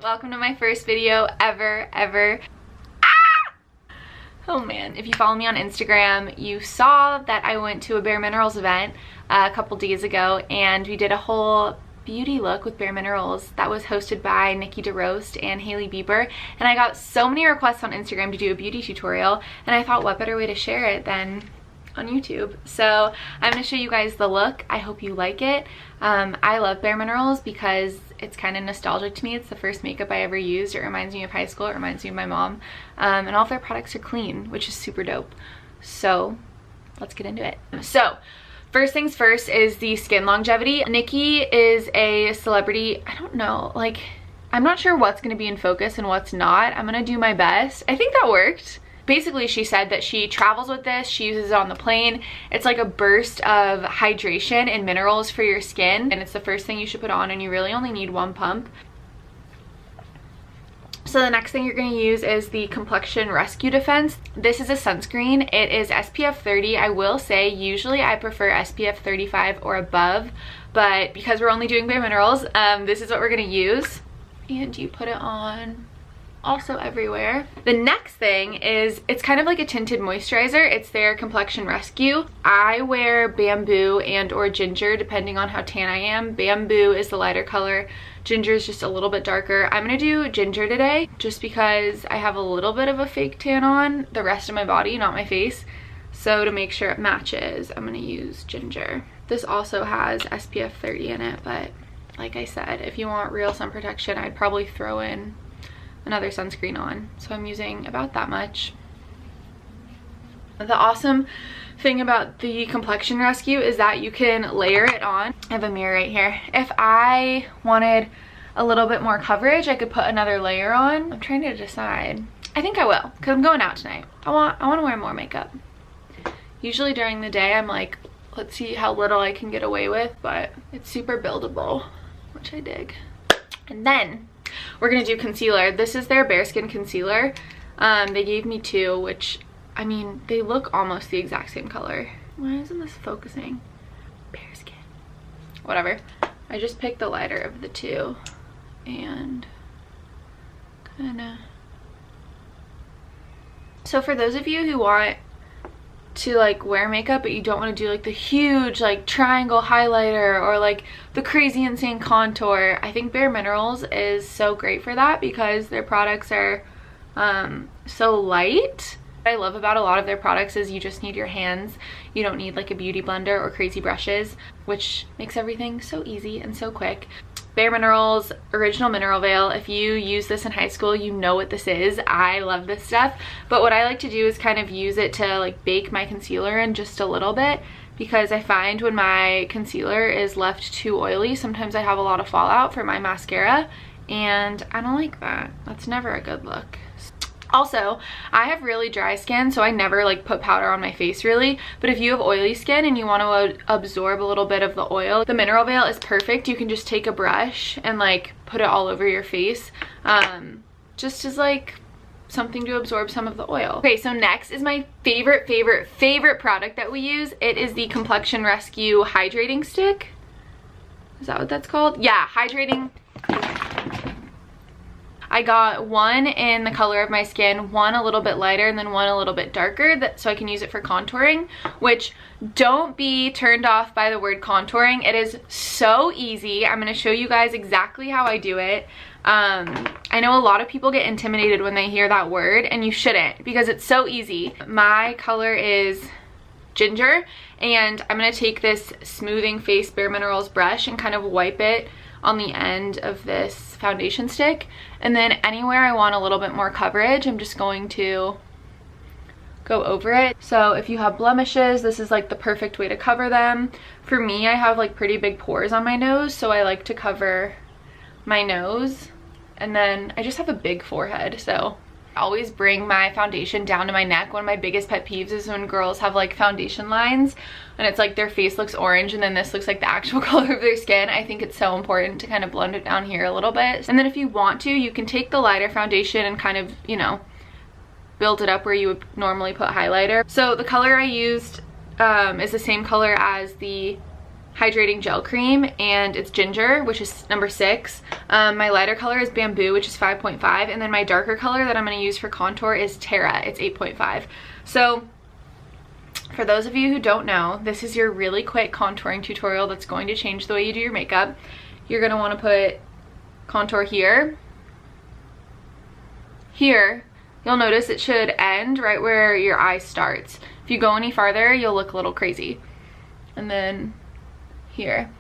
Welcome to my first video ever. Oh man, if you follow me on Instagram, you saw that I went to a BareMinerals event a couple days ago and we did a whole beauty look with BareMinerals that was hosted by Nikki DeRoest and Hailey Bieber, and I got so many requests on Instagram to do a beauty tutorial, and I thought what better way to share it than on YouTube. So I'm going to show you guys the look. I hope you like it. I love BareMinerals because it's kind of nostalgic to me. It's the first makeup I ever used. It reminds me of high school. It reminds me of my mom. And all of their products are clean, which is super dope. So let's get into it. So first things first is the skin longevity. Nikki is a celebrity. I don't know, like, I'm not sure what's going to be in focus and what's not. I'm going to do my best. I think that worked. Basically, she said that she travels with this, she uses it on the plane. It's like a burst of hydration and minerals for your skin, and it's the first thing you should put on, and you really only need one pump. So the next thing you're going to use is the Complexion Rescue Defense. This is a sunscreen. It is SPF 30. I will say usually I prefer SPF 35 or above, but because we're only doing BareMinerals, this is what we're going to use. And you put it on also everywhere. The next thing is, it's kind of like a tinted moisturizer. It's their Complexion Rescue. I wear bamboo and or ginger depending on how tan I am. Bamboo is the lighter color, ginger is just a little bit darker. I'm gonna do ginger today just because I have a little bit of a fake tan on the rest of my body, not my face. So to make sure it matches, I'm gonna use ginger. This also has SPF 30 in it, but like I said, if you want real sun protection, I'd probably throw in another sunscreen on. So I'm using about that much. The awesome thing about the Complexion Rescue is that you can layer it on. I have a mirror right here. If I wanted a little bit more coverage, I could put another layer on. I'm trying to decide. I think I will, because I'm going out tonight. I want to wear more makeup. Usually during the day I'm like, let's see how little I can get away with, but it's super buildable, which I dig. And then we're gonna do concealer. This is their Bare Skin concealer. They gave me two, which, I mean, they look almost the exact same color. Why isn't this focusing? Bare Skin. Whatever. I just picked the lighter of the two and kinda. So for those of you who want to like wear makeup but you don't want to do like the huge like triangle highlighter or like the crazy insane contour, I think BareMinerals is so great for that because their products are so light. What I love about a lot of their products is you just need your hands. You don't need like a beauty blender or crazy brushes, which makes everything so easy and so quick. BareMinerals Original Mineral Veil. If you use this in high school, you know what this is. I love this stuff, but what I like to do is kind of use it to like bake my concealer in just a little bit, because I find when my concealer is left too oily, sometimes I have a lot of fallout for my mascara, and I don't like that. That's never a good look. Also, I have really dry skin, so I never like put powder on my face really, but if you have oily skin and you want to absorb a little bit of the oil, the mineral veil is perfect. You can just take a brush and like put it all over your face, just as like something to absorb some of the oil. Okay, so next is my favorite product that we use. It is the Complexion Rescue Hydrating Stick. Is that what that's called? Yeah, hydrating. I got one in the color of my skin, one a little bit lighter, and then one a little bit darker, so I can use it for contouring, which don't be turned off by the word contouring. It is so easy. I'm going to show you guys exactly how I do it. I know a lot of people get intimidated when they hear that word, and you shouldn't, because it's so easy. My color is ginger, and I'm going to take this smoothing face BareMinerals brush and kind of wipe it on the end of this foundation stick, and then anywhere I want a little bit more coverage, I'm just going to go over it. So if you have blemishes, this is like the perfect way to cover them. For me, I have like pretty big pores on my nose, so I like to cover my nose, and then I just have a big forehead, so I always bring my foundation down to my neck. One of my biggest pet peeves is when girls have like foundation lines and it's like their face looks orange and then this looks like the actual color of their skin. I think it's so important to kind of blend it down here a little bit. And then if you want to, you can take the lighter foundation and kind of, you know, build it up where you would normally put highlighter. So the color I used is the same color as the hydrating gel cream, and it's ginger, which is number 6. My lighter color is bamboo, which is 5.5, and then my darker color that I'm going to use for contour is Terra. It's 8.5. So for those of you who don't know, this is your really quick contouring tutorial that's going to change the way you do your makeup. You're going to want to put contour here. Here, you'll notice it should end right where your eye starts. If you go any farther, you'll look a little crazy. And then here,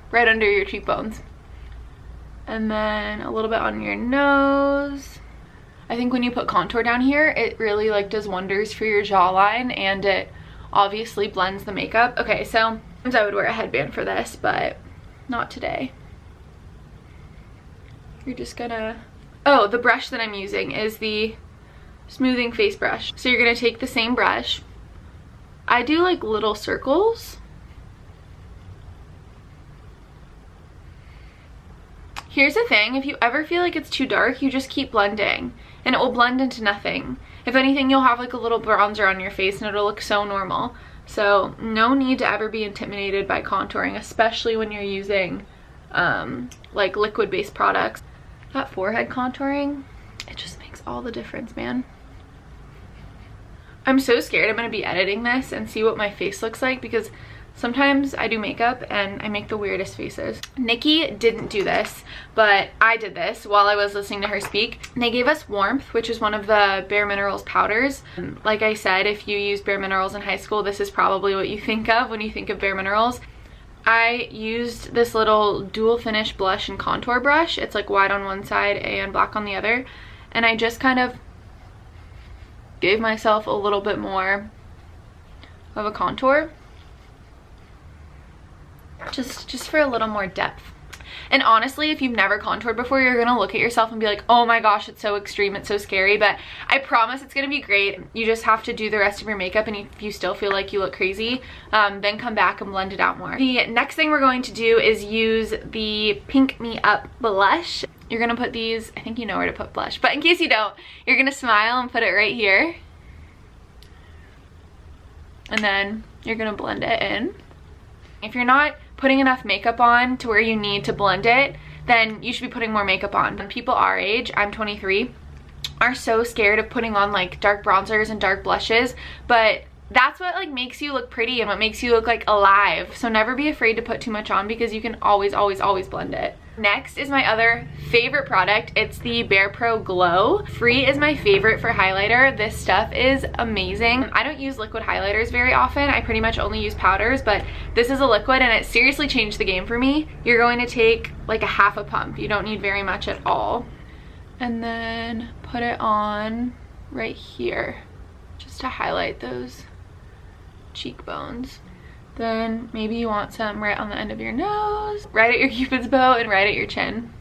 right under your cheekbones. And then a little bit on your nose. I think when you put contour down here, it really like does wonders for your jawline, and it obviously blends the makeup. Okay, so sometimes I would wear a headband for this, but not today. You're just gonna, oh, the brush that I'm using is the smoothing face brush. So you're gonna take the same brush. I do like little circles. Here's the thing, if you ever feel like it's too dark, you just keep blending and it will blend into nothing. If anything, you'll have like a little bronzer on your face and it'll look so normal. So no need to ever be intimidated by contouring, especially when you're using like liquid-based products. That forehead contouring, it just makes all the difference, man. I'm so scared I'm gonna be editing this and see what my face looks like, because sometimes I do makeup and I make the weirdest faces. Nikki didn't do this, but I did this while I was listening to her speak. They gave us Warmth, which is one of the BareMinerals powders. Like I said, if you use BareMinerals in high school, this is probably what you think of when you think of BareMinerals. I used this little dual finish blush and contour brush. It's like white on one side and black on the other. And I just kind of gave myself a little bit more of a contour. Just for a little more depth. And honestly, if you've never contoured before, you're gonna look at yourself and be like, oh my gosh, it's so extreme, it's so scary. But I promise it's gonna be great. You just have to do the rest of your makeup, and if you still feel like you look crazy, then come back and blend it out more. The next thing we're going to do is use the Pink Me Up blush. You're gonna put these, I think you know where to put blush, but in case you don't, you're gonna smile and put it right here. And then you're gonna blend it in. If you're not putting enough makeup on to where you need to blend it, then you should be putting more makeup on. People our age, I'm 23, are so scared of putting on like dark bronzers and dark blushes, but that's what like makes you look pretty and what makes you look like alive. So never be afraid to put too much on, because you can always blend it. Next is my other favorite product. It's the Bare Pro Glow. Free is my favorite for highlighter. This stuff is amazing. I don't use liquid highlighters very often. I pretty much only use powders, but this is a liquid and it seriously changed the game for me. You're going to take like a half a pump. You don't need very much at all. And then put it on right here just to highlight those cheekbones. Then maybe you want some right on the end of your nose, right at your cupid's bow, and right at your chin.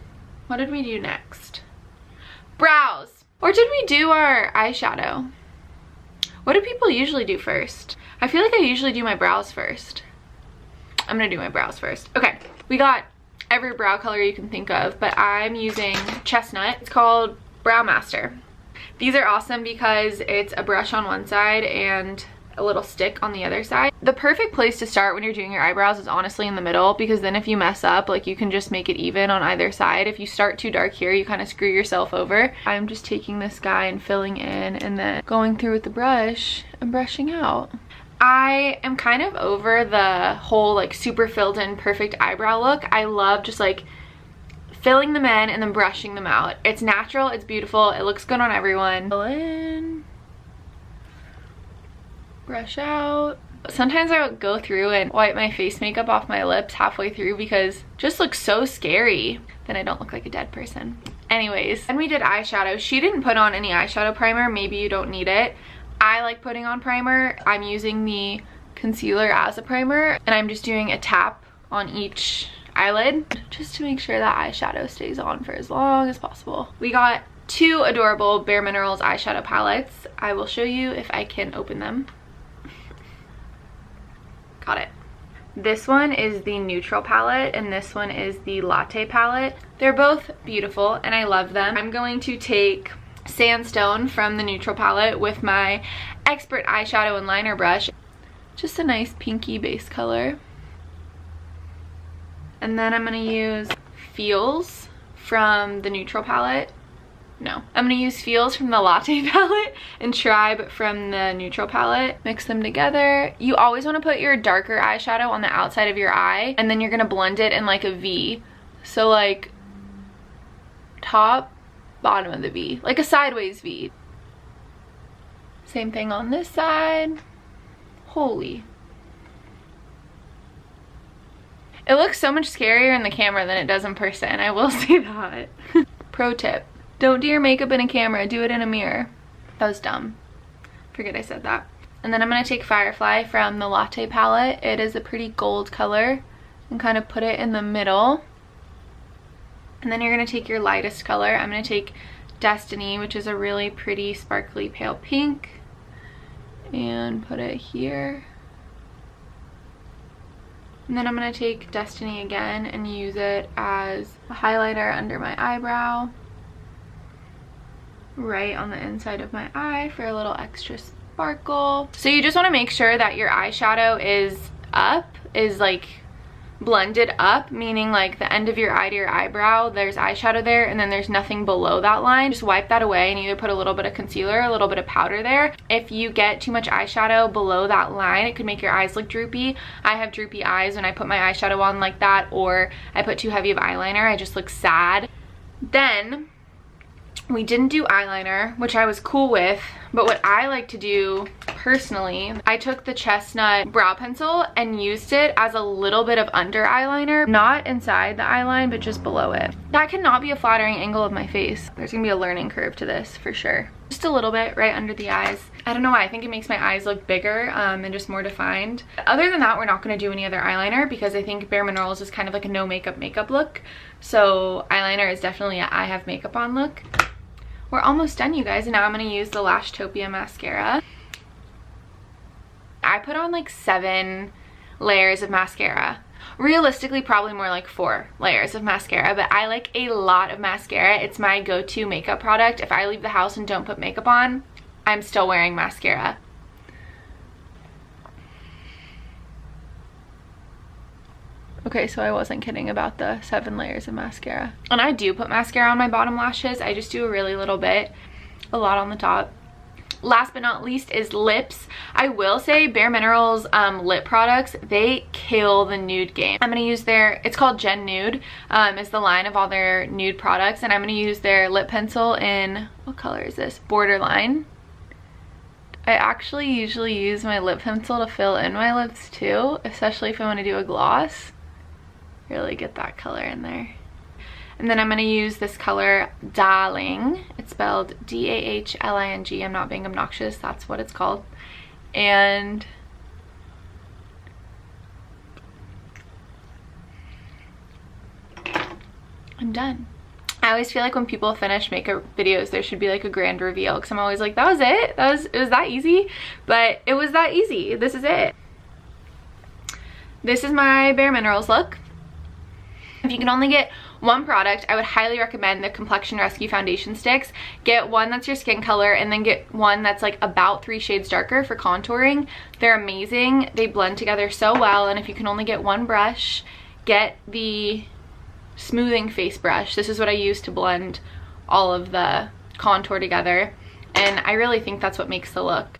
What did we do next? Brows. Or did we do our eyeshadow? What do people usually do first? I feel like I usually do my brows first. I'm gonna do my brows first. Okay, we got every brow color you can think of, but I'm using Chestnut. It's called Brow Master. These are awesome because it's a brush on one side and a little stick on the other side. The perfect place to start when you're doing your eyebrows is honestly in the middle, because then if you mess up, like, you can just make it even on either side. If you start too dark here, you kind of screw yourself over. I'm just taking this guy and filling in and then going through with the brush and brushing out. I am kind of over the whole like super filled in perfect eyebrow look. I love just like filling them in and then brushing them out. It's natural, it's beautiful, it looks good on everyone. Fill in, brush out. Sometimes I would go through and wipe my face makeup off my lips halfway through because it just looks so scary. Then I don't look like a dead person. Anyways, then we did eyeshadow. She didn't put on any eyeshadow primer. Maybe you don't need it. I like putting on primer. I'm using the concealer as a primer, and I'm just doing a tap on each eyelid just to make sure that eyeshadow stays on for as long as possible. We got two adorable BareMinerals eyeshadow palettes. I will show you if I can open them. Got it. This one is the neutral palette and this one is the latte palette. They're both beautiful and I love them. I'm going to take Sandstone from the neutral palette with my Expert eyeshadow and liner brush. Just a nice pinky base color. And then I'm gonna use Feels from the Neutral palette. No, I'm gonna use Feels from the Latte palette and Tribe from the Neutral palette. Mix them together. You always wanna put your darker eyeshadow on the outside of your eye, and then you're gonna blend it in like a V. So like top, bottom of the V, like a sideways V. Same thing on this side. Holy. It looks so much scarier in the camera than it does in person, I will say that. Pro tip, don't do your makeup in a camera, do it in a mirror. That was dumb. Forget I said that. And then I'm gonna take Firefly from the Latte palette. It is a pretty gold color, and kind of put it in the middle. And then you're gonna take your lightest color. I'm gonna take Destiny, which is a really pretty sparkly pale pink, and put it here. And then I'm gonna take Destiny again and use it as a highlighter under my eyebrow, right on the inside of my eye for a little extra sparkle. So you just wanna make sure that your eyeshadow is like blended up, meaning like the end of your eye to your eyebrow, there's eyeshadow there, and then there's nothing below that line. Just wipe that away and either put a little bit of concealer, a little bit of powder there. If you get too much eyeshadow below that line, it could make your eyes look droopy. I have droopy eyes when I put my eyeshadow on like that, or I put too heavy of eyeliner, I just look sad. Then we didn't do eyeliner, which I was cool with, but what I like to do personally, I took the Chestnut brow pencil and used it as a little bit of under eyeliner, not inside the eyeline, but just below it. That cannot be a flattering angle of my face. There's gonna be a learning curve to this for sure. Just a little bit right under the eyes. I don't know why, I think it makes my eyes look bigger and just more defined. Other than that, we're not gonna do any other eyeliner because I think BareMinerals is kind of like a no makeup look. So eyeliner is definitely a I have makeup on look. We're almost done, you guys, and now I'm gonna use the Lashtopia mascara. I put on like 7 layers of mascara. Realistically, probably more like 4 layers of mascara, but I like a lot of mascara. It's my go-to makeup product. If I leave the house and don't put makeup on, I'm still wearing mascara. Okay, so I wasn't kidding about the 7 layers of mascara. And I do put mascara on my bottom lashes. I just do a really little bit, a lot on the top. Last but not least is lips. I will say BareMinerals lip products, they kill the nude game. I'm gonna use their, it's called Gen Nude, is the line of all their nude products, and I'm gonna use their lip pencil in, what color is this? Borderline. I actually usually use my lip pencil to fill in my lips too, especially if I wanna do a gloss. Really get that color in there. And then I'm gonna use this color Darling. It's spelled D-A-H-L-I-N-G. I'm not being obnoxious, that's what it's called. And I'm done. I always feel like when people finish makeup videos, there should be like a grand reveal, because I'm always like, that was it? It was that easy? But it was that easy. This is it. This is my BareMinerals look. If you can only get one product, I would highly recommend the Complexion Rescue Foundation Sticks. Get one that's your skin color, and then get one that's like about 3 shades darker for contouring. They're amazing. They blend together so well, and if you can only get one brush, get the smoothing face brush. This is what I use to blend all of the contour together, and I really think that's what makes the look.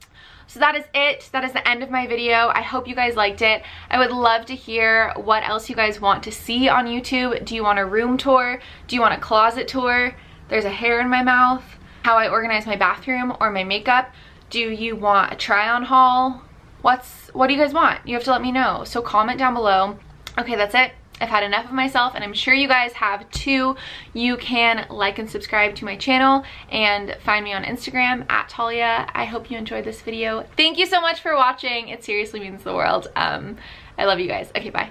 So that is it. That is the end of my video. I hope you guys liked it. I would love to hear what else you guys want to see on YouTube. Do you want a room tour? Do you want a closet tour? There's a hair in my mouth. How I organize my bathroom or my makeup? Do you want a try on haul? What do you guys want? You have to let me know. So comment down below. Okay, that's it. I've had enough of myself, and I'm sure you guys have too. You can like and subscribe to my channel and find me on Instagram at Talia. I hope you enjoyed this video. Thank you so much for watching. It seriously means the world. I love you guys. Okay, bye.